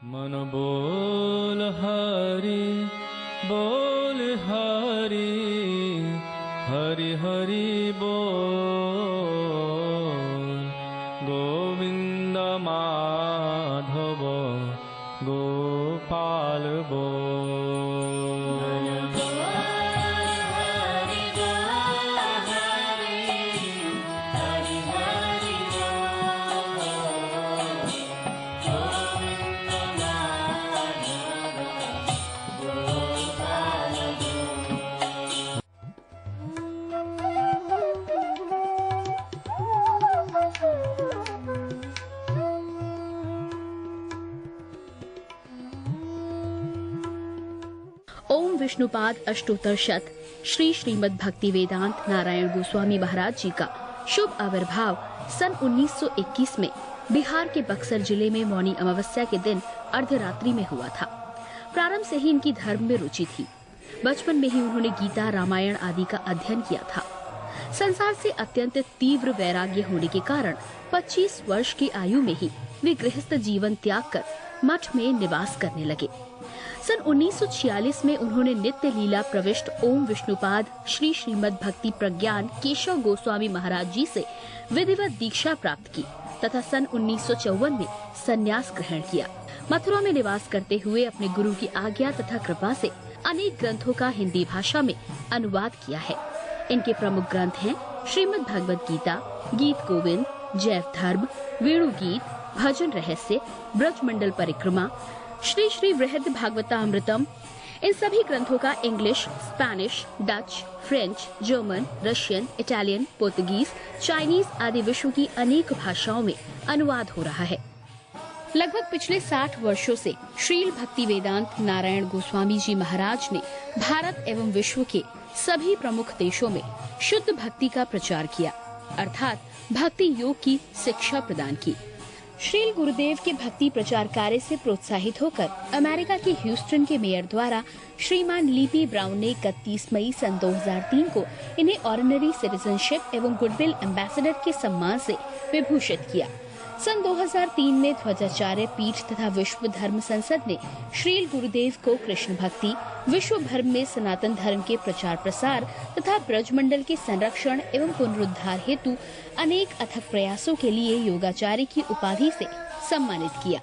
मन बोल हरि हरि हरि बोल गोविंद माधव गोपाल बोल। ओम विष्णुपाद अष्टोत्तर शत श्री श्रीमद् भक्ति वेदांत नारायण गोस्वामी महाराज जी का शुभ आविर्भाव सन 1921 में बिहार के बक्सर जिले में मौनी अमावस्या के दिन अर्धरात्रि में हुआ था। प्रारंभ से ही इनकी धर्म में रुचि थी। बचपन में ही उन्होंने गीता, रामायण आदि का अध्ययन किया था। संसार से अत्यंत तीव्र वैराग्य होने के कारण 25 वर्ष की आयु में ही वे गृहस्थ जीवन त्याग कर मठ में निवास करने लगे। सन 1946 में उन्होंने नित्य लीला प्रविष्ट ओम विष्णुपाद श्री श्रीमद् भक्ति प्रज्ञान केशव गोस्वामी महाराज जी से विधिवत दीक्षा प्राप्त की तथा सन 1954 में संन्यास ग्रहण किया। मथुरा में निवास करते हुए अपने गुरु की आज्ञा तथा कृपा से अनेक ग्रंथों का हिंदी भाषा में अनुवाद किया है। इनके प्रमुख ग्रंथ हैं श्रीमद् भगवद गीता, गीत गोविंद, जैव धर्म, वेणु गीत, भजन रहस्य, ब्रजमंडल परिक्रमा, श्री श्री वृहद भागवतामृतम। इन सभी ग्रंथों का English, Spanish, Dutch, French, German, Russian, Italian, Portuguese, Chinese आदि विश्व की अनेक भाषाओं में अनुवाद हो रहा है। लगभग पिछले 60 वर्षों से श्रील भक्ति वेदांत नारायण गोस्वामी जी महाराज ने भारत एवं विश्व के सभी प्रमुख देशों में शुद्ध भक्ति का प्रचार किया, अर्थात भक्ति योग की शिक्षा प्रदान की। श्रील गुरुदेव के भक्ति प्रचार कार्य से प्रोत्साहित होकर अमेरिका के ह्यूस्टन के मेयर द्वारा श्रीमान लीपी ब्राउन ने 31 मई सन 2003 को इन्हें ऑर्डिनरी सिटीजनशिप एवं गुडविल एम्बेसडर के सम्मान से विभूषित किया। सन 2003 में ध्वजाचार्य पीठ तथा विश्व धर्म संसद ने श्रील गुरुदेव को कृष्ण भक्ति, विश्व भर में सनातन धर्म के प्रचार प्रसार तथा ब्रजमंडल के संरक्षण एवं पुनरुद्धार हेतु अनेक अथक प्रयासों के लिए योगाचार्य की उपाधि से सम्मानित किया।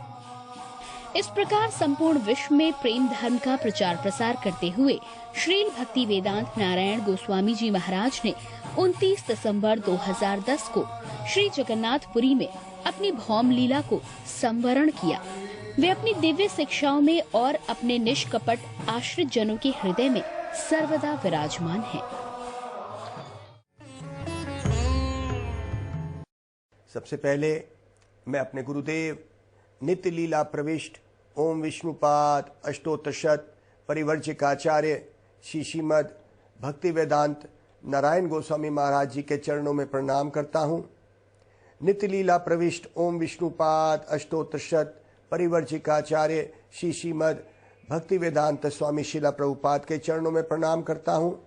इस प्रकार संपूर्ण विश्व में प्रेम धर्म का प्रचार प्रसार करते हुए श्रील भक्ति वेदांत नारायण गोस्वामी जी महाराज ने 29 दिसंबर 2010 को श्री जगन्नाथपुरी में अपनी भौम लीला को संवरण किया। वे अपनी दिव्य शिक्षाओं में और अपने निष्कपट आश्रित जनों के हृदय में सर्वदा विराजमान हैं। सबसे पहले मैं अपने गुरुदेव नित्य लीला प्रविष्ट ओम विष्णुपाद अष्टोत्तर शत परिवर्जिकाचार्य श्री श्रीमद् भक्ति वेदांत नारायण गोस्वामी महाराज जी के चरणों में प्रणाम करता हूँ। नित्य लीला प्रविष्ट ओम विष्णुपाद अष्टोत्तर शत परिवर्जिकाचार्य श्री श्रीमद् भक्ति वेदांत स्वामी शिला प्रभुपाद के चरणों में प्रणाम करता हूँ।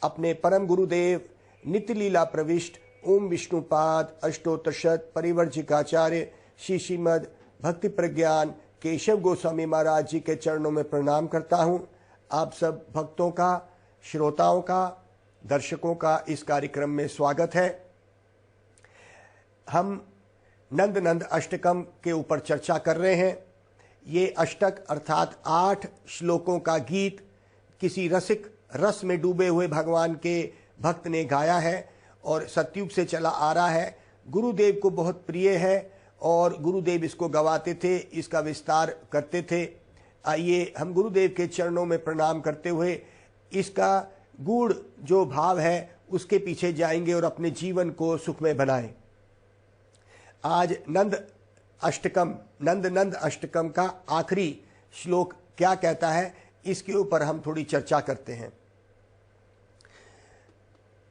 अपने परम गुरुदेव नित्य लीला प्रविष्ट ओम विष्णुपाद अष्टोत्तर शत परिवर्जिकाचार्य श्री श्रीमद् भक्ति प्रज्ञान केशव गोस्वामी महाराज जी के चरणों में प्रणाम करता हूँ। आप सब भक्तों का, श्रोताओं का, दर्शकों का इस कार्यक्रम में स्वागत है। हम नंद नंद अष्टकम के ऊपर चर्चा कर रहे हैं। ये अष्टक अर्थात 8 श्लोकों का गीत किसी रसिक रस में डूबे हुए भगवान के भक्त ने गाया है और सतयुग से चला आ रहा है। गुरुदेव को बहुत प्रिय है और गुरुदेव इसको गवाते थे, इसका विस्तार करते थे। आइए हम गुरुदेव के चरणों में प्रणाम करते हुए इसका गूढ़ जो भाव है उसके पीछे जाएंगे और अपने जीवन को सुखमय बनाएं। आज नंद नंद अष्टकम का आखिरी श्लोक क्या कहता है, इसके ऊपर हम थोड़ी चर्चा करते हैं।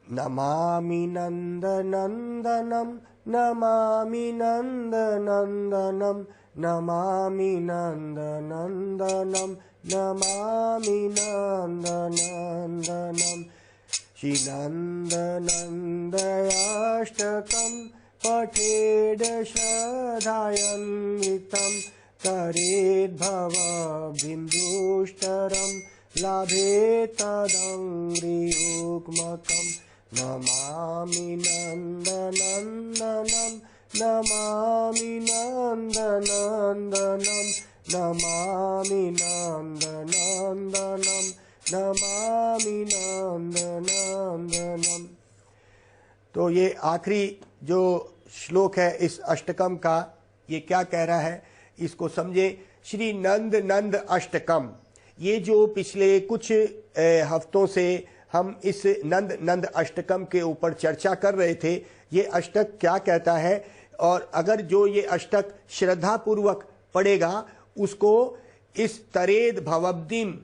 नमामि नंद नंदनम नमामि नंद नंदनम नमामि नंद नंदनम नमामि नंद नंदनम श्री नंद नंदयाष्टकम पठेद श्रद्धान्वितं तरेद्भवबिन्दुष्टरं लाभे तदङ्घ्रियुग्मकं नमामि नन्दनन्दनं नमामि नन्दनन्दनं नमामि नन्दनन्दनं नमामि नन्दनन्दनम। तो ये आखिरी जो श्लोक है इस अष्टकम का, ये क्या कह रहा है इसको समझे। श्री नंद नंद अष्टकम, ये जो पिछले कुछ हफ्तों से हम इस नंद नंद अष्टकम के ऊपर चर्चा कर रहे थे, ये अष्टक क्या कहता है, और अगर जो ये अष्टक श्रद्धा पूर्वक पढ़ेगा उसको इस तरेद भवब्दिम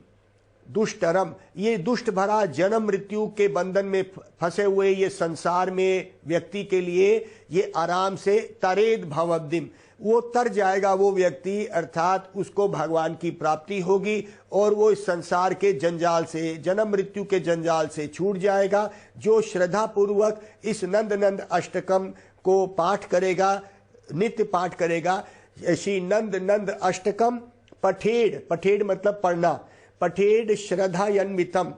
दुष्टरम, ये दुष्ट भरा जन्म मृत्यु के बंधन में फंसे हुए ये संसार में व्यक्ति के लिए ये आराम से तरेद भवब्दिम, वो तर जाएगा वो व्यक्ति, अर्थात उसको भगवान की प्राप्ति होगी और वो इस संसार के जंजाल से, जन्म मृत्यु के जंजाल से छूट जाएगा। जो श्रद्धा पूर्वक इस नंद नंद अष्टकम को पाठ करेगा, नित्य पाठ करेगा, श्री नंद नंद अष्टकम पठेड़, पठेड़ मतलब पढ़ना, पठेड़ श्रद्धान्वितम,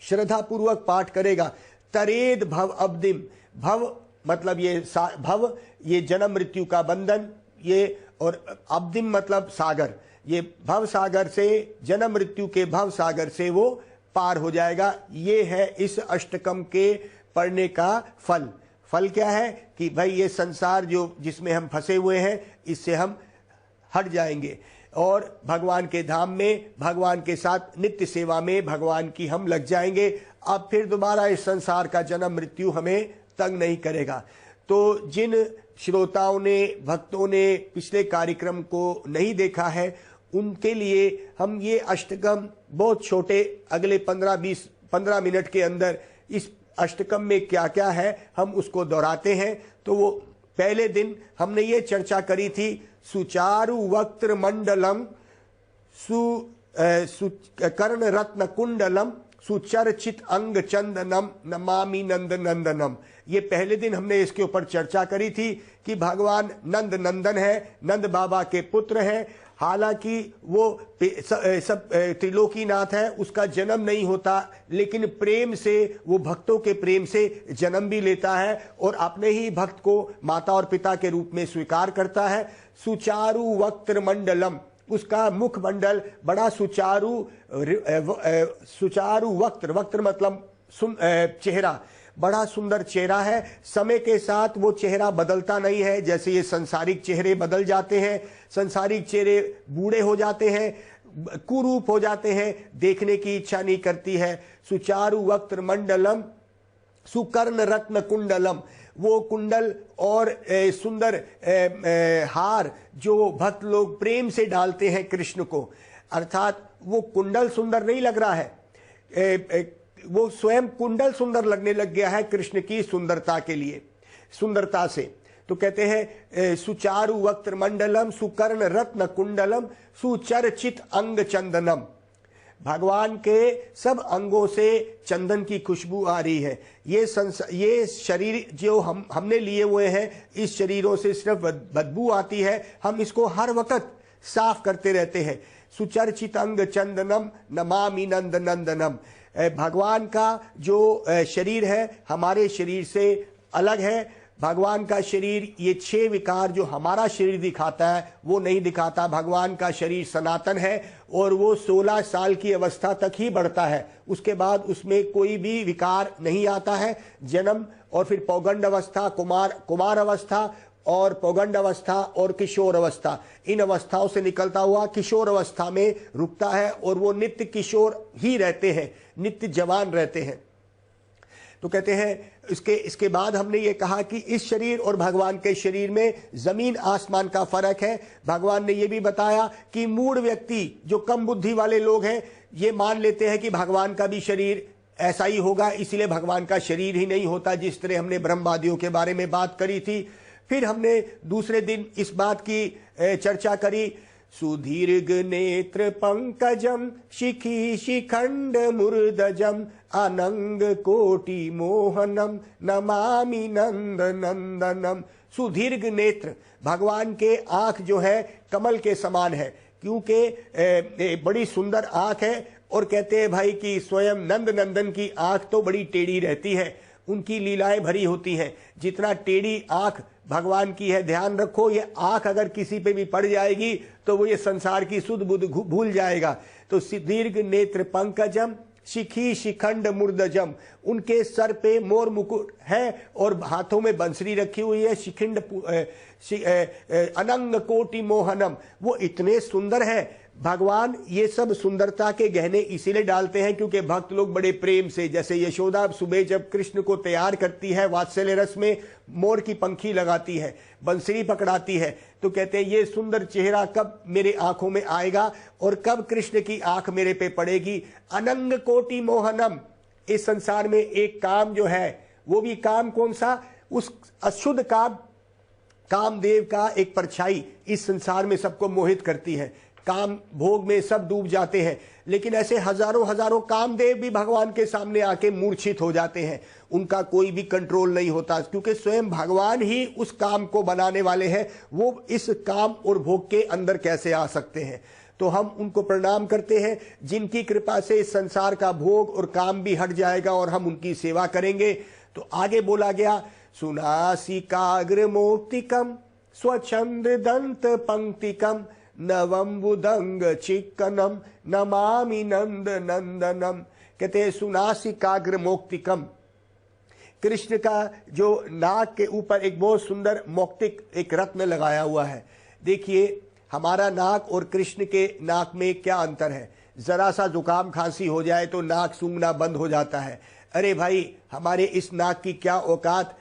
श्रद्धा पूर्वक पाठ करेगा। तरेद भव अब्दिम, भव मतलब ये भव ये जन्म मृत्यु का बंधन, ये, और अब्दिम मतलब सागर, ये भव सागर से, जन्म मृत्यु के भव सागर से वो पार हो जाएगा। ये है इस अष्टकम के पढ़ने का फल। फल क्या है कि भाई ये संसार जो जिसमें हम फंसे हुए हैं इससे हम हट जाएंगे और भगवान के धाम में, भगवान के साथ नित्य सेवा में भगवान की हम लग जाएंगे। अब फिर दोबारा इस संसार का जन्म मृत्यु हमें तंग नहीं करेगा। तो जिन श्रोताओं ने, भक्तों ने पिछले कार्यक्रम को नहीं देखा है, उनके लिए हम ये अष्टकम बहुत छोटे, अगले 15 मिनट के अंदर इस अष्टकम में क्या क्या है हम उसको दोहराते हैं। तो वो पहले दिन हमने ये चर्चा करी थी, सुचारु वक्त्र मंडलम कर्ण रत्न कुंडलम सुचर्चित अंग चंदनम नमामि नंद नंदनम। ये पहले दिन हमने इसके ऊपर चर्चा करी थी कि भगवान नंद नंदन है, नंद बाबा के पुत्र हैं। हालांकि वो सब त्रिलोकीनाथ है, उसका जन्म नहीं होता, लेकिन प्रेम से, वो भक्तों के प्रेम से जन्म भी लेता है और अपने ही भक्त को माता और पिता के रूप में स्वीकार करता है। सुचारु वक्त्र मंडलम, उसका मुख मंडल बड़ा सुचारु, सुचारु वक्त्र, वक्त्र मतलब चेहरा, बड़ा सुंदर चेहरा है। समय के साथ वो चेहरा बदलता नहीं है, जैसे ये संसारिक चेहरे बदल जाते हैं, संसारिक चेहरे बूढ़े हो जाते हैं, कुरूप हो जाते हैं, देखने की इच्छा नहीं करती है। सुचारु वक्त्र मंडलम सुकर्ण रत्न कुंडलम, वो कुंडल और सुंदर हार जो भक्त लोग प्रेम से डालते हैं कृष्ण को, अर्थात वो कुंडल सुंदर नहीं लग रहा है, वो स्वयं कुंडल सुंदर लगने लग गया है कृष्ण की सुंदरता के लिए, सुंदरता से। तो कहते हैं सुचारु वक्त्र मंडलम सुकर्ण रत्न कुंडलम सुचर्चित अंग चंदनम, भगवान के सब अंगों से चंदन की खुशबू आ रही है। ये शरीर जो हमने लिए हुए हैं, इस शरीरों से सिर्फ बदबू आती है, हम इसको हर वक्त साफ करते रहते हैं। सुचर्चित अंग चंदनम नमामि नंद नंदनम, भगवान का जो शरीर है हमारे शरीर से अलग है। भगवान का शरीर ये 6 विकार जो हमारा शरीर दिखाता है वो नहीं दिखाता। भगवान का शरीर सनातन है और वो 16 साल की अवस्था तक ही बढ़ता है, उसके बाद उसमें कोई भी विकार नहीं आता है। जन्म और फिर पौगंड अवस्था, कुमार अवस्था और पौगंड अवस्था और किशोर अवस्था, इन अवस्थाओं से निकलता हुआ किशोर अवस्था में रुकता है और वो नित्य किशोर ही रहते हैं, नित्य जवान रहते हैं। तो कहते हैं इसके बाद हमने ये कहा कि इस शरीर और भगवान के शरीर में जमीन आसमान का फर्क है। भगवान ने ये भी बताया कि मूढ़ व्यक्ति, जो कम बुद्धि वाले लोग हैं, ये मान लेते हैं कि भगवान का भी शरीर ऐसा ही होगा, इसलिए भगवान का शरीर ही नहीं होता, जिस तरह हमने ब्रह्मवादियों के बारे में बात करी थी। फिर हमने दूसरे दिन इस बात की चर्चा करी, सुदीर्घ नेत्र पंकजम शिखी शिखंड मुर्दजम अनंग कोटि मोहनम नमामि नंद नंदनम। सुदीर्घ नेत्र, भगवान के आंख जो है कमल के समान है, क्योंकि बड़ी सुंदर आंख है। और कहते हैं भाई कि स्वयं नंद नंदन की आंख तो बड़ी टेढ़ी रहती है, उनकी लीलाएं भरी होती हैं। जितना टेढ़ी आंख भगवान की है, ध्यान रखो, ये आंख अगर किसी पे भी पड़ जाएगी तो वो ये संसार की सुध बुध भूल जाएगा। तो दीर्घ नेत्र पंकजम शिखी शिखंड मुर्दजम, उनके सर पे मोर मुकुट है और हाथों में बंसरी रखी हुई है। शिखिंड अनंग कोटि मोहनम, वो इतने सुंदर है। भगवान ये सब सुंदरता के गहने इसीलिए डालते हैं क्योंकि भक्त लोग बड़े प्रेम से, जैसे यशोदा सुबह जब कृष्ण को तैयार करती है वात्सल्य रस में, मोर की पंखी लगाती है, बंसरी पकड़ाती है, तो कहते हैं ये सुंदर चेहरा कब मेरे आंखों में आएगा और कब कृष्ण की आंख मेरे पे पड़ेगी। अनंग कोटि मोहनम, इस संसार में एक काम जो है, वो भी काम कौन सा, उस अशुद्ध कामदेव का एक परछाई इस संसार में सबको मोहित करती है। काम भोग में सब डूब जाते हैं, लेकिन ऐसे हजारों हजारों कामदेव भी भगवान के सामने आके मूर्छित हो जाते हैं, उनका कोई भी कंट्रोल नहीं होता, क्योंकि स्वयं भगवान ही उस काम को बनाने वाले हैं। वो इस काम और भोग के अंदर कैसे आ सकते हैं। तो हम उनको प्रणाम करते हैं जिनकी कृपा से इस संसार का भोग और काम भी हट जाएगा और हम उनकी सेवा करेंगे। तो आगे बोला गया, सुनासिकाग्र मोक्तिकम स्वचंद्र दंत पंक्तिकम नवम्बुदंग चिक्कनम नमामि नंद नंदनम। कहते हैं सुनासिकाग्र मोक्तिकम, कृष्ण का जो नाक के ऊपर एक बहुत सुंदर मोक्तिक एक रत्न लगाया हुआ है। देखिए हमारा नाक और कृष्ण के नाक में क्या अंतर है। जरा सा जुकाम खांसी हो जाए तो नाक सूंघना बंद हो जाता है। अरे भाई, हमारे इस नाक की क्या औकात,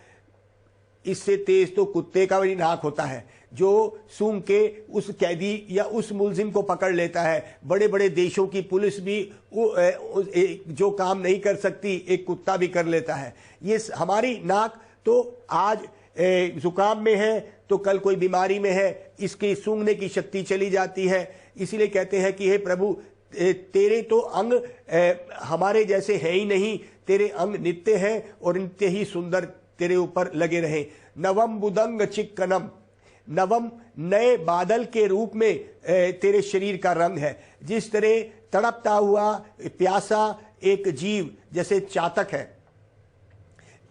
इससे तेज तो कुत्ते का भी नाक होता है जो सूंघ के उस कैदी या उस मुलजिम को पकड़ लेता है। बड़े बड़े देशों की पुलिस भी जो काम नहीं कर सकती, एक कुत्ता भी कर लेता है। ये हमारी नाक तो आज जुकाम में है तो कल कोई बीमारी में है, इसकी सूंघने की शक्ति चली जाती है। इसीलिए कहते हैं कि हे प्रभु, तेरे तो अंग हमारे जैसे है ही नहीं, तेरे अंग नित्य हैं और नित्य ही सुंदर तेरे ऊपर लगे रहे। नवम बुदंग चिक्कनम, नवम नए बादल के रूप में तेरे शरीर का रंग है। जिस तरह तड़पता हुआ प्यासा एक जीव, जैसे चातक है,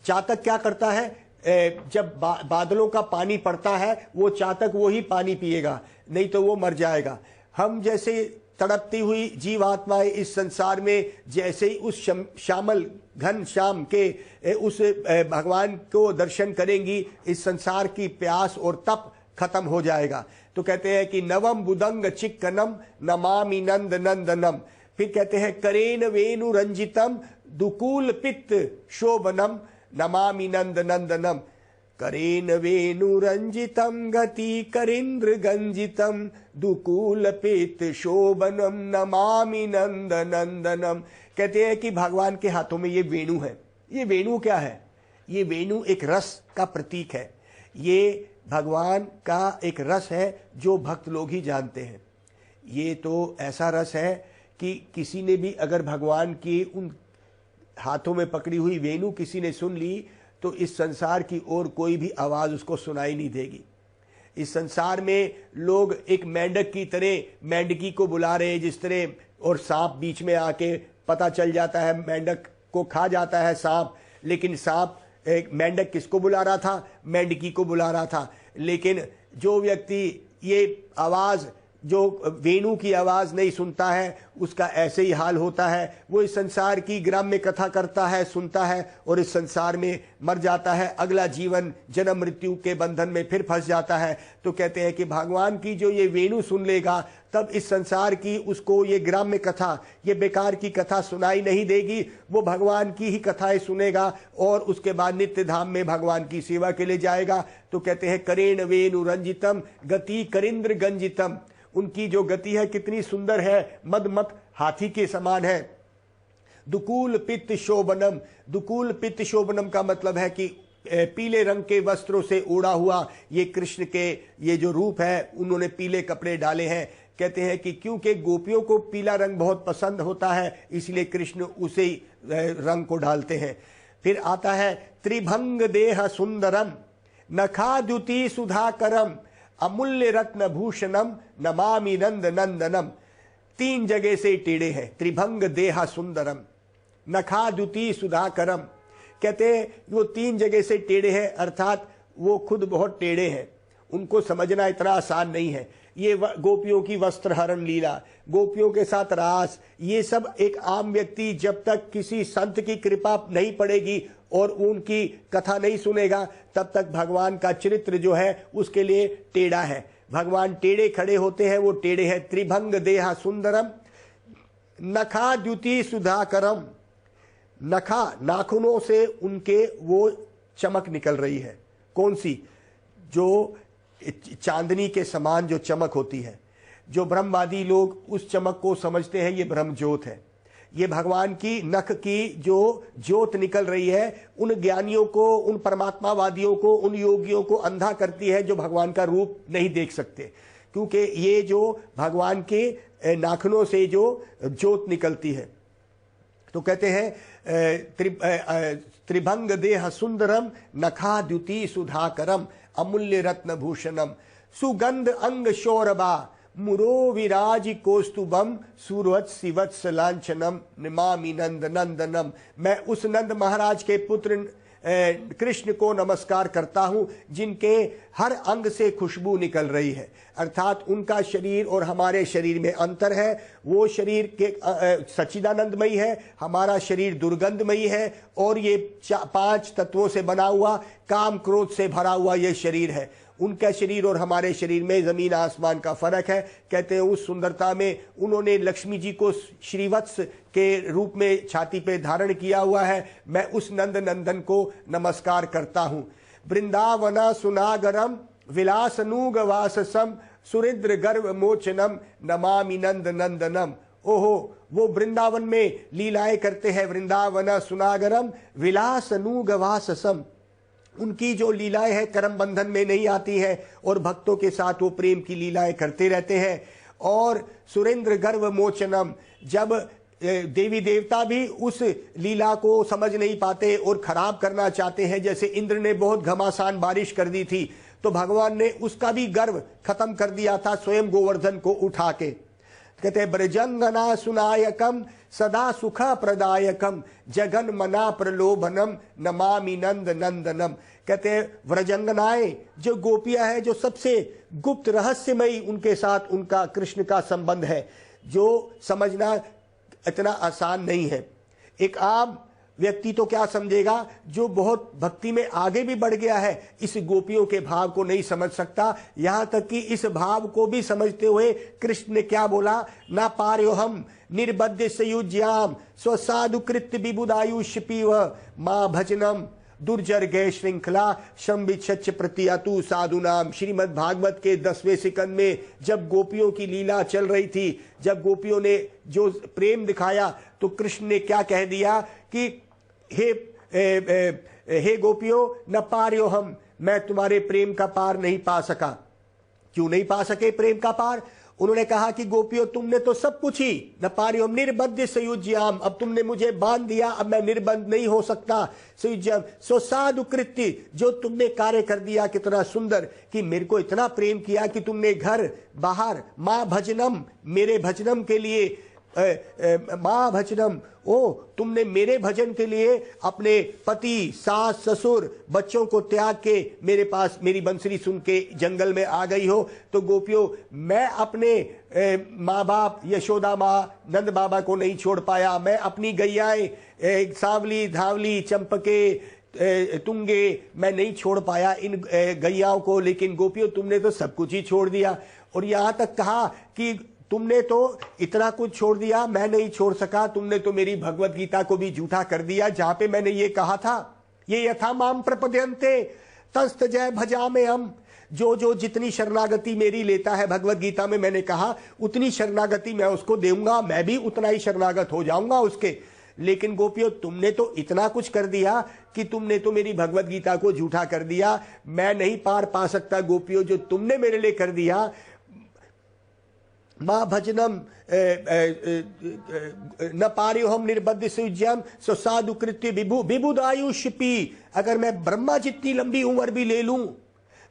चातक क्या करता है, जब बादलों का पानी पड़ता है वो चातक वो ही पानी पिएगा, नहीं तो वो मर जाएगा। हम जैसे तड़पती हुई जीवात्माएं इस संसार में जैसे ही उस श्यामल घन श्याम के उस भगवान को दर्शन करेंगी, इस संसार की प्यास और तप खत्म हो जाएगा। तो कहते हैं कि नवम बुदंग चिक्कनम नमामि नंद नंदनम। फिर कहते हैं करेन वेणु रंजितम दुकूल पित्त शोभनम नमामि नंद नंदनम। करेन वेणु रंजितम गति करिंद्र गंजितम दुकूल पित्त शोभनम नमामि नंद नंदनम। कहते हैं कि भगवान के हाथों में ये वेणु है। ये वेणु क्या है? ये वेणु एक रस का प्रतीक है। ये भगवान का एक रस है जो भक्त लोग ही जानते हैं। ये तो ऐसा रस है कि किसी ने भी अगर भगवान की उन हाथों में पकड़ी हुई वेणु किसी ने सुन ली तो इस संसार की और कोई भी आवाज उसको सुनाई नहीं देगी। इस संसार में लोग एक मेंढक की तरह मेंढकी को बुला रहे हैं जिस तरह, और सांप बीच में आके पता चल जाता है, मेंढक को खा जाता है सांप, लेकिन सांप एक मेंढक किसको बुला रहा था? मेंढकी को बुला रहा था। लेकिन जो व्यक्ति ये आवाज, जो वेणु की आवाज नहीं सुनता है, उसका ऐसे ही हाल होता है। वो इस संसार की ग्राम्य कथा करता है, सुनता है और इस संसार में मर जाता है। अगला जीवन जन्म मृत्यु के बंधन में फिर फंस जाता है। तो कहते हैं कि भगवान की जो ये वेणु सुन लेगा तब इस संसार की उसको ये ग्राम्य कथा, ये बेकार की कथा सुनाई नहीं देगी। वो भगवान की ही कथाएं सुनेगा और उसके बाद नित्य धाम में भगवान की सेवा के लिए जाएगा। तो कहते हैं करेण वेणु रंजितम गति करिंद्र गंजितम। उनकी जो गति है कितनी सुंदर है, मदमत हाथी के समान है। दुकूल पित्त शोभनम। दुकूल पित्त शोभनम का मतलब है कि पीले रंग के वस्त्रों से ओढ़ा हुआ ये कृष्ण के ये जो रूप है, उन्होंने पीले कपड़े डाले हैं। कहते हैं कि क्योंकि गोपियों को पीला रंग बहुत पसंद होता है, इसलिए कृष्ण उसे रंग को डालते हैं। फिर आता है त्रिभंग देह सुंदरम नखा द्युति सुधाकरम अमूल्य रत्न भूषणम नमामि नंद नंदनम। 3 जगह से टेढ़े हैं। त्रिभंग देहा सुंदरम नखा द्युति सुधाकरम। कहते हैं वो 3 जगह से टेढ़े हैं, अर्थात वो खुद बहुत टेढ़े हैं, उनको समझना इतना आसान नहीं है। ये गोपियों की वस्त्र हरण लीला, गोपियों के साथ रास, ये सब एक आम व्यक्ति जब तक किसी संत की कृपा नहीं पड़ेगी और उनकी कथा नहीं सुनेगा, तब तक भगवान का चरित्र जो है उसके लिए टेढ़ा है। भगवान टेढ़े खड़े होते हैं, वो टेढ़े हैं। त्रिभंग देहा सुंदरम नखा द्युति सुधाकरम। नखा, नाखूनों से उनके वो चमक निकल रही है। कौन सी? जो चांदनी के समान जो चमक होती है। जो ब्रह्मवादी लोग उस चमक को समझते हैं ये ब्रह्म ज्योत है। ये भगवान की नख की जो ज्योत निकल रही है, उन ज्ञानियों को, उन परमात्मावादियों को, उन योगियों को अंधा करती है जो भगवान का रूप नहीं देख सकते, क्योंकि ये जो भगवान के नाखूनों से जो ज्योत निकलती है। तो कहते हैं त्रिभंग देह सुंदरम नखा द्युति सुधाकरम अमूल्य रत्न भूषणम सुगंध अंग शौरभा मुरो विराज कौस्तुभम सूरवत्स वत्स लांछनम नमामि नंद नंदनम। मैं उस नंद महाराज के पुत्र कृष्ण को नमस्कार करता हूं जिनके हर अंग से खुशबू निकल रही है, अर्थात उनका शरीर और हमारे शरीर में अंतर है। वो शरीर के सच्चिदानंदमयी है, हमारा शरीर दुर्गंधमयी है, और ये 5 तत्वों से बना हुआ, काम क्रोध से भरा हुआ ये शरीर है। उनका शरीर और हमारे शरीर में जमीन आसमान का फर्क है। कहते हैं उस सुंदरता में उन्होंने लक्ष्मी जी को श्रीवत्स के रूप में छाती पे धारण किया हुआ है। मैं उस नंद नंदन को नमस्कार करता हूं। वृंदावना सुनागरम विलासनूग वाससम सुरिद्र गर्व मोचनम नमामि नंद नंदनम। ओहो, वो वृंदावन में लीलाएं करते हैं। वृंदावना सुनागरम विलासनूग वाससम, उनकी जो लीलाएं हैं कर्म बंधन में नहीं आती है और भक्तों के साथ वो प्रेम की लीलाएं करते रहते हैं। और सुरेंद्र गर्व मोचनम, जब देवी देवता भी उस लीला को समझ नहीं पाते और खराब करना चाहते हैं, जैसे इंद्र ने बहुत घमासान बारिश कर दी थी, तो भगवान ने उसका भी गर्व खत्म कर दिया था स्वयं गोवर्धन को उठा के। कहते ब्रजंगना सुनायकम सदा सुख प्रदायकम जगन मना प्रलोभनम नमामि नंद नंदनम। कहते हैं व्रजंगनाएं जो गोपियां हैं, जो सबसे गुप्त रहस्यमयी उनके साथ उनका कृष्ण का संबंध है, जो समझना इतना आसान नहीं है। एक आम व्यक्ति तो क्या समझेगा, जो बहुत भक्ति में आगे भी बढ़ गया है, इस गोपियों के भाव को नहीं समझ सकता। यहां तक कि इस भाव को भी समझते हुए कृष्ण ने क्या बोला, ना पार्यो हम निर्बद्ध सयुज्याम स्वसाधु कृत्य विबुदायुष पीव मां भजनम दुर्जर गय श्रृंखला शंबिच्छ प्रतियतु साधु नाम। श्रीमद् भागवत के 10वें सिकंद में जब गोपियों की लीला चल रही थी, जब गोपियों ने जो प्रेम दिखाया, तो कृष्ण ने क्या कह दिया कि हे गोपियों, न पार्यो हम, मैं तुम्हारे प्रेम का पार नहीं पा सका। क्यों नहीं पा सके प्रेम का पार? उन्होंने कहा कि गोपियों, तुमने तो सब कुछ ही, न पार्यो हम निर्बद्ध सयुज्याम, अब तुमने मुझे बांध दिया, अब मैं निर्बंध नहीं हो सकता। सयुज्याम सो साधु कृत्य, जो तुमने कार्य कर दिया कितना सुंदर, कि मेरे को इतना प्रेम किया कि तुमने घर बाहर मां भजनम, मेरे भजनम के लिए मां भजनम, ओ तुमने मेरे भजन के लिए अपने पति, सास, ससुर, बच्चों को त्याग के मेरे पास मेरी बंसरी सुन के जंगल में आ गई हो। तो गोपियों, मैं अपने माँ बाप यशोदा माँ नंद बाबा को नहीं छोड़ पाया, मैं अपनी गैयाएं सांवली, धावली, चंपके, तुंगे, मैं नहीं छोड़ पाया इन गैयाओं को, लेकिन गोपियों तुमने तो सब कुछ ही छोड़ दिया। और यहाँ तक कहा कि तुमने तो इतना कुछ छोड़ दिया, मैं नहीं छोड़ सका। तुमने तो मेरी भगवत गीता को भी झूठा कर दिया, जहां पे मैंने ये कहा था, ये यथा माम प्रपद्यन्ते तस्त जय भजा में हम, जो जितनी शरणागति मेरी लेता है, भगवत गीता में मैंने कहा उतनी शरणागति मैं उसको दूंगा, मैं भी उतना ही शरणागत हो जाऊंगा उसके। लेकिन गोपियों, तुमने तो इतना कुछ कर दिया कि तुमने तो मेरी भगवत गीता को झूठा कर दिया। मैं नहीं पार पा सकता गोपियों जो तुमने मेरे लिए कर दिया। मां भजनम न पार्यो हम निर्बद्ध सुज्यम सो साधु कृत्य विबुदायुष पी। अगर मैं ब्रह्मा जितनी लंबी उम्र भी ले लूं,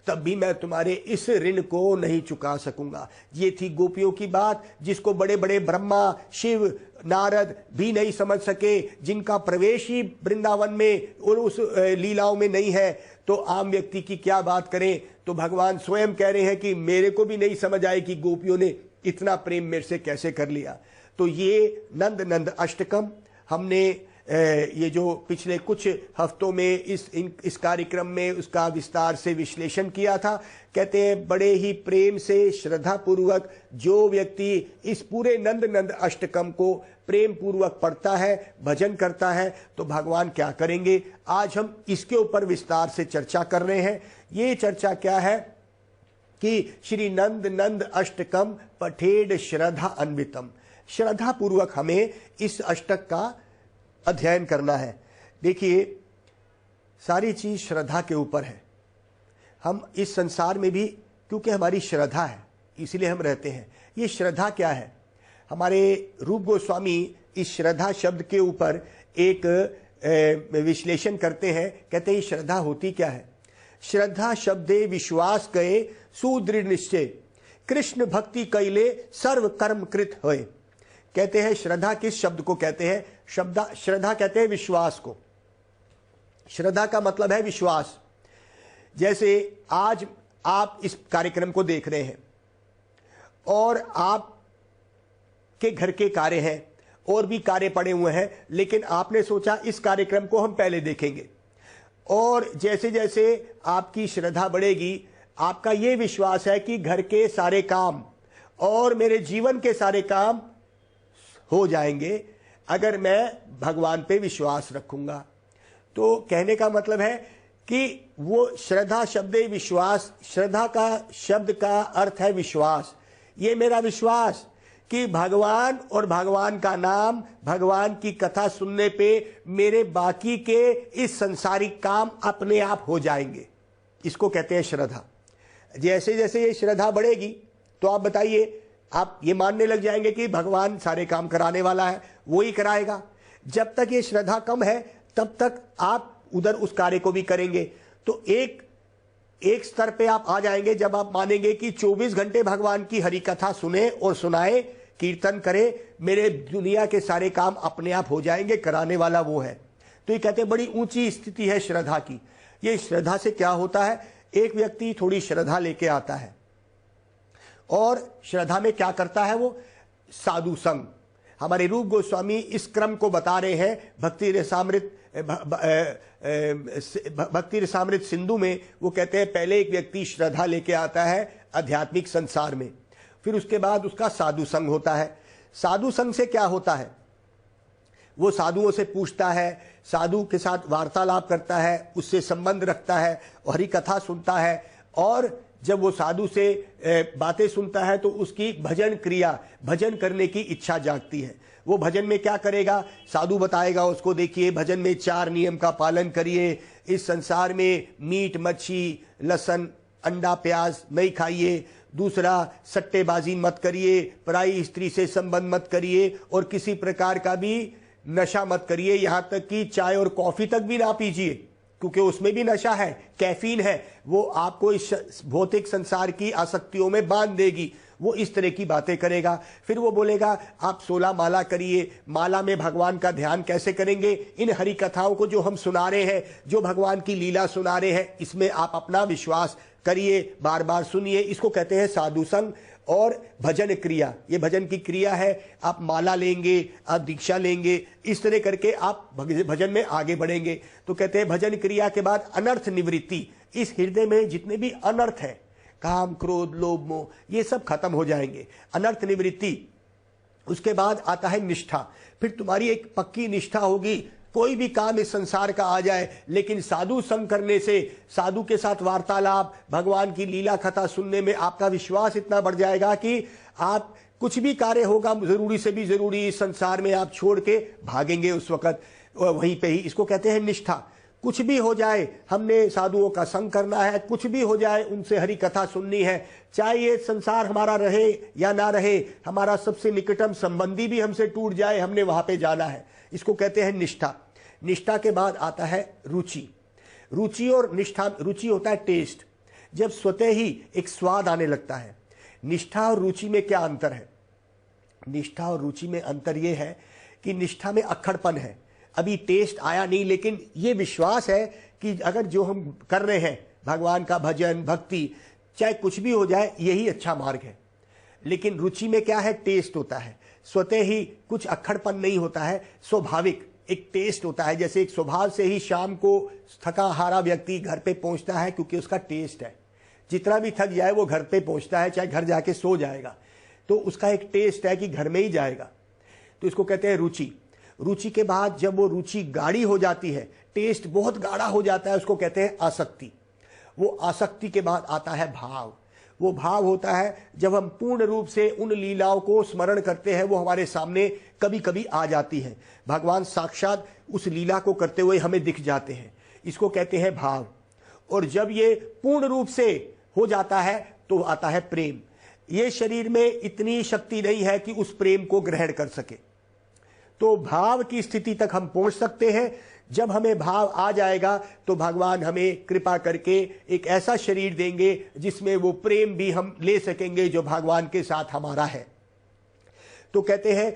तब भी मैं तुम्हारे इस ऋण को नहीं चुका सकूंगा। ये थी गोपियों की बात, जिसको बड़े बड़े ब्रह्मा, शिव, नारद भी नहीं समझ सके, जिनका प्रवेश ही वृंदावन में और उस लीलाओं में नहीं है, तो आम व्यक्ति की क्या बात करें। तो भगवान स्वयं कह रहे हैं कि मेरे को भी नहीं समझ आए कि गोपियों ने इतना प्रेम मेरे से कैसे कर लिया। तो ये नंद नंद अष्टकम हमने ये जो पिछले कुछ हफ्तों में इस कार्यक्रम में उसका विस्तार से विश्लेषण किया था। कहते हैं बड़े ही प्रेम से, श्रद्धा पूर्वक जो व्यक्ति इस पूरे नंद नंद अष्टकम को प्रेम पूर्वक पढ़ता है, भजन करता है, तो भगवान क्या करेंगे। आज हम इसके ऊपर विस्तार से चर्चा कर रहे हैं। ये चर्चा क्या है कि श्री नंद नंद अष्टकम पठेड श्रद्धा अन्वितम, श्रद्धा पूर्वक हमें इस अष्टक का अध्ययन करना है। देखिए, सारी चीज श्रद्धा के ऊपर है। हम इस संसार में भी क्योंकि हमारी श्रद्धा है इसलिए हम रहते हैं। ये श्रद्धा क्या है? हमारे रूप गोस्वामी इस श्रद्धा शब्द के ऊपर एक विश्लेषण करते हैं। कहते हैं श्रद्धा होती क्या है? श्रद्धा शब्दे विश्वास कहे सुदृढ़ निश्चय, कृष्ण भक्ति कैले सर्व कर्म कृत होए। कहते हैं श्रद्धा किस शब्द को कहते हैं? श्रद्धा कहते हैं विश्वास को। श्रद्धा का मतलब है विश्वास। जैसे आज आप इस कार्यक्रम को देख रहे हैं और आप के घर के कार्य हैं और भी कार्य पड़े हुए हैं, लेकिन आपने सोचा इस कार्यक्रम को हम पहले देखेंगे। और जैसे जैसे आपकी श्रद्धा बढ़ेगी, आपका ये विश्वास है कि घर के सारे काम और मेरे जीवन के सारे काम हो जाएंगे अगर मैं भगवान पे विश्वास रखूंगा। तो कहने का मतलब है कि वो श्रद्धा शब्द विश्वास, श्रद्धा का शब्द का अर्थ है विश्वास। ये मेरा विश्वास कि भगवान और भगवान का नाम, भगवान की कथा सुनने पे मेरे बाकी के इस संसारिक काम अपने आप हो जाएंगे। इसको कहते हैं श्रद्धा। जैसे जैसे ये श्रद्धा बढ़ेगी तो आप बताइए, आप ये मानने लग जाएंगे कि भगवान सारे काम कराने वाला है, वो ही कराएगा। जब तक ये श्रद्धा कम है तब तक आप उधर उस कार्य को भी करेंगे। तो एक स्तर पे आप आ जाएंगे जब आप मानेंगे कि 24 घंटे भगवान की हरि कथा सुने और सुनाए, कीर्तन करे, मेरे दुनिया के सारे काम अपने आप हो जाएंगे, कराने वाला वो है। तो ये कहते हैं बड़ी ऊंची स्थिति है श्रद्धा की। ये श्रद्धा से क्या होता है? एक व्यक्ति थोड़ी श्रद्धा लेके आता है और श्रद्धा में क्या करता है? वो साधु संग। हमारे रूप गोस्वामी इस क्रम को बता रहे हैं। भक्ति रसामृत सिंधु में वो कहते हैं पहले एक व्यक्ति श्रद्धा लेके आता है आध्यात्मिक संसार में, फिर उसके बाद उसका साधु संग होता है। साधु संग से क्या होता है? वो साधुओं से पूछता है, साधु के साथ वार्तालाप करता है, उससे संबंध रखता है, हरि कथा सुनता है। और जब वो साधु से बातें सुनता है तो उसकी भजन क्रिया, भजन करने की इच्छा जागती है। वो भजन में क्या करेगा? साधु बताएगा उसको, देखिए भजन में 4 नियम का पालन करिए, इस संसार में मीट, मच्छी, लहसुन, अंडा, प्याज नहीं खाइए। दूसरा, सट्टेबाजी मत करिए, पराई स्त्री से संबंध मत करिए और किसी प्रकार का भी नशा मत करिए, यहाँ तक कि चाय और कॉफी तक भी ना पीजिए, क्योंकि उसमें भी नशा है, कैफीन है, वो आपको इस भौतिक संसार की आसक्तियों में बांध देगी। वो इस तरह की बातें करेगा। फिर वो बोलेगा आप 16 माला करिए। माला में भगवान का ध्यान कैसे करेंगे? इन हरि कथाओं को जो हम सुना रहे हैं, जो भगवान की लीला सुना रहे हैं, इसमें आप अपना विश्वास करिए, बार बार सुनिए। इसको कहते हैं साधु संग। और भजन क्रिया, ये भजन की क्रिया है। आप माला लेंगे, आप दीक्षा लेंगे, इस तरह करके आप भजन में आगे बढ़ेंगे। तो कहते हैं भजन क्रिया के बाद अनर्थ निवृत्ति। इस हृदय में जितने भी अनर्थ है, काम, क्रोध, लोभ, मोह, ये सब खत्म हो जाएंगे, अनर्थ निवृत्ति। उसके बाद आता है निष्ठा। फिर तुम्हारी एक पक्की निष्ठा होगी। कोई भी काम इस संसार का आ जाए, लेकिन साधु संग करने से, साधु के साथ वार्तालाप, भगवान की लीला कथा सुनने में आपका विश्वास इतना बढ़ जाएगा कि आप कुछ भी कार्य होगा जरूरी से भी जरूरी इस संसार में आप छोड़ के भागेंगे उस वक्त वहीं पे ही। इसको कहते हैं निष्ठा। कुछ भी हो जाए, हमने साधुओं का संग करना है, कुछ भी हो जाए उनसे हरि कथा सुननी है, चाहे ये संसार हमारा रहे या ना रहे, हमारा सबसे निकटम संबंधी भी हमसे टूट जाए, हमने वहां पे जाना है। इसको कहते हैं निष्ठा। निष्ठा के बाद आता है रुचि। रुचि और निष्ठा, रुचि होता है टेस्ट। जब स्वतः ही एक स्वाद आने लगता है। निष्ठा और रुचि में क्या अंतर है? निष्ठा और रुचि में अंतर यह है कि निष्ठा में अक्खड़पन है, अभी टेस्ट आया नहीं, लेकिन ये विश्वास है कि अगर जो हम कर रहे हैं भगवान का भजन भक्ति, चाहे कुछ भी हो जाए, यही अच्छा मार्ग है। लेकिन रुचि में क्या है? टेस्ट होता है, स्वतः ही कुछ अक्खड़पन नहीं होता है, स्वाभाविक एक टेस्ट होता है। जैसे एक स्वभाव से ही शाम को थका हारा व्यक्ति घर पे पहुंचता है क्योंकि उसका टेस्ट है, जितना भी थक जाए वो घर पे पहुंचता है, चाहे घर जाके सो जाएगा, तो उसका एक टेस्ट है कि घर में ही जाएगा, तो इसको कहते हैं रुचि। रुचि के बाद जब वो रुचि गाढ़ी हो जाती है, टेस्ट बहुत गाढ़ा हो जाता है, उसको कहते हैं आसक्ति। वो आसक्ति के बाद आता है भाव। वो भाव होता है जब हम पूर्ण रूप से उन लीलाओं को स्मरण करते हैं, वो हमारे सामने कभी कभी आ जाती है, भगवान साक्षात उस लीला को करते हुए हमें दिख जाते हैं, इसको कहते हैं भाव। और जब ये पूर्ण रूप से हो जाता है तो आता है प्रेम। ये शरीर में इतनी शक्ति नहीं है कि उस प्रेम को ग्रहण कर सके, तो भाव की स्थिति तक हम पहुंच सकते हैं। जब हमें भाव आ जाएगा तो भगवान हमें कृपा करके एक ऐसा शरीर देंगे जिसमें वो प्रेम भी हम ले सकेंगे जो भगवान के साथ हमारा है। तो कहते हैं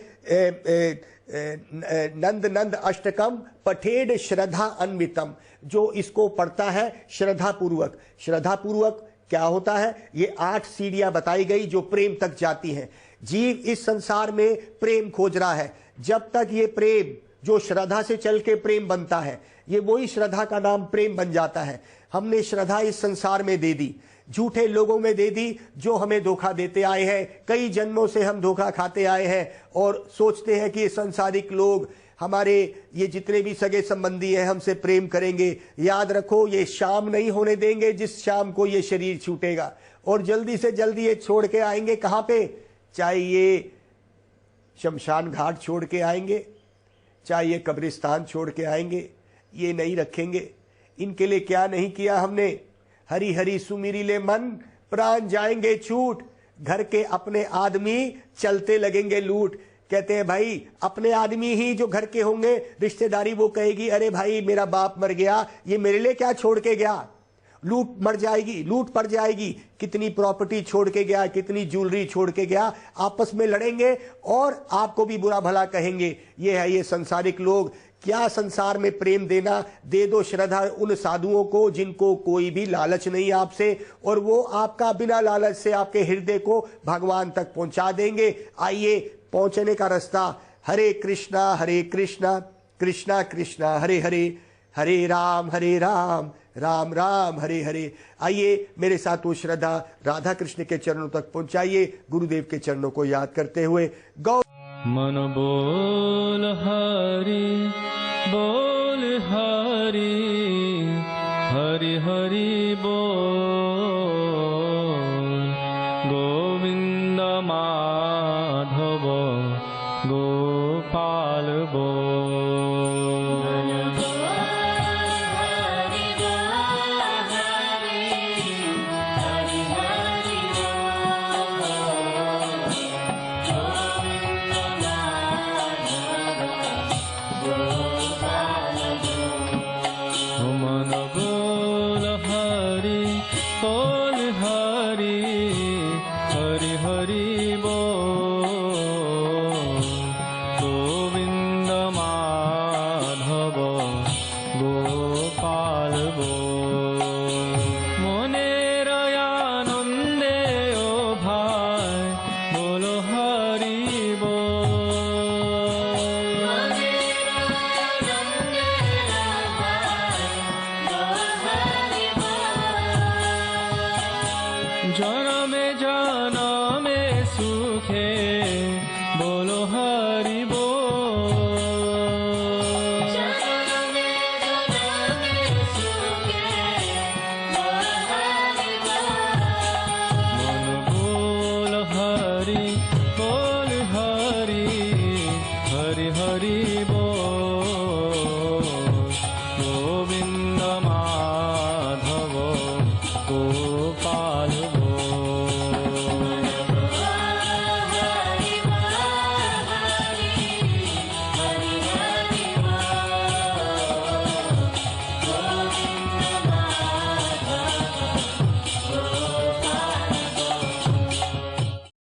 नंद नंद अष्टकम पठेड श्रद्धा अन्वितम, जो इसको पढ़ता है श्रद्धा पूर्वक। श्रद्धा पूर्वक क्या होता है? ये 8 सीढ़ियां बताई गई जो प्रेम तक जाती हैं। जीव इस संसार में प्रेम खोज रहा है, जब तक ये प्रेम जो श्रद्धा से चल के प्रेम बनता है, ये वही श्रद्धा का नाम प्रेम बन जाता है। हमने श्रद्धा इस संसार में दे दी, झूठे लोगों में दे दी जो हमें धोखा देते आए हैं, कई जन्मों से हम धोखा खाते आए हैं और सोचते हैं कि ये सांसारिक लोग, हमारे ये जितने भी सगे संबंधी हैं, हमसे प्रेम करेंगे। याद रखो, ये शाम नहीं होने देंगे जिस शाम को ये शरीर छूटेगा, और जल्दी से जल्दी ये छोड़ के आएंगे। कहाँ पे? चाहे ये शमशान घाट छोड़ के आएंगे, चाहे ये कब्रिस्तान छोड़ के आएंगे, ये नहीं रखेंगे। इनके लिए क्या नहीं किया हमने? हरी हरी सुमिरी ले मन, प्राण जाएंगे छूट, घर के अपने आदमी चलते लगेंगे लूट। कहते हैं भाई, अपने आदमी ही जो घर के होंगे, रिश्तेदारी वो कहेगी अरे भाई मेरा बाप मर गया, ये मेरे लिए क्या छोड़ के गया, लूट मर जाएगी, लूट पड़ जाएगी, कितनी प्रॉपर्टी छोड़ के गया, कितनी ज्वेलरी छोड़ के गया। आपस में लड़ेंगे और आपको भी बुरा भला कहेंगे। ये है ये संसारिक लोग। क्या संसार में प्रेम देना? दे दो श्रद्धा उन साधुओं को जिनको कोई भी लालच नहीं आपसे, और वो आपका बिना लालच से आपके हृदय को भगवान तक पहुंचा देंगे। आइए, पहुंचने का रास्ता हरे कृष्णा कृष्णा कृष्णा हरे हरे, हरे राम राम राम हरे हरे। आइए मेरे साथ वो श्रद्धा राधा कृष्ण के चरणों तक पहुंचाइए, गुरुदेव के चरणों को याद करते हुए। गौ मन बोल हरि बोल हरि, हरि हरि बोल।